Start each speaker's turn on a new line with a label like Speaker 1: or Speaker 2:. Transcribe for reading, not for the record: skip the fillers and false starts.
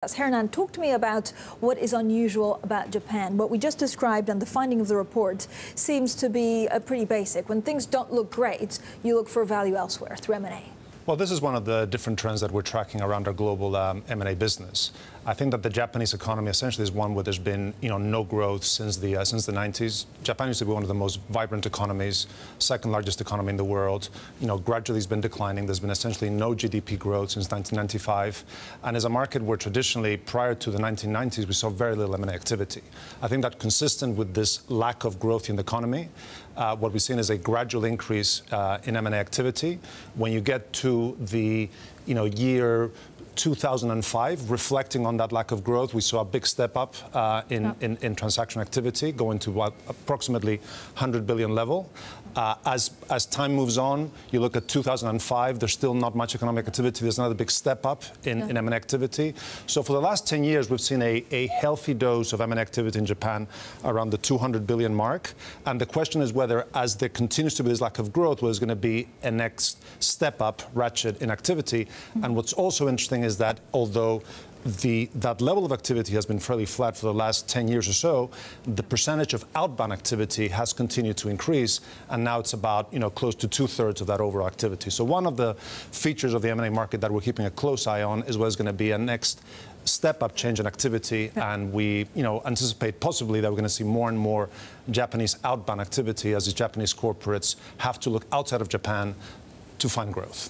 Speaker 1: Hernan, talk to me about what is unusual about Japan. What we just described and the finding of the report seems to be pretty basic. When things don't look great, you look for value elsewhere through M&A.
Speaker 2: Well, this is one of the different trends that we're tracking around our global M&A business. I think that the Japanese economy essentially is one where there's been, no growth since the 90s. Japan used to be one of the most vibrant economies, second largest economy in the world. Gradually has been declining. There's been essentially no GDP growth since 1995, and as a market where traditionally prior to the 1990s we saw very little M&A activity. I think that consistent with this lack of growth in the economy, what we've seen is a gradual increase in M&A activity. When you get to the year 2005, reflecting on that lack of growth, we saw a big step up in transaction activity, going to what, approximately 100 billion level. As time moves on, you look at 2005, there's still not much economic activity. There's another big step up in M&A activity. So for the last 10 years, we've seen a healthy dose of M&A activity in Japan around the 200 billion mark. And the question is whether, as there continues to be this lack of growth, there's going to be a next step up, ratchet in activity. And what's also interesting is that although that level of activity has been fairly flat for the last 10 years or so, the percentage of outbound activity has continued to increase, and now it's about close to 2/3 of that overall activity. So one of the features of the M&A market that we're keeping a close eye on is what's going to be a next step-up change in activity, and we anticipate possibly that we're going to see more and more Japanese outbound activity as the Japanese corporates have to look outside of Japan to find growth.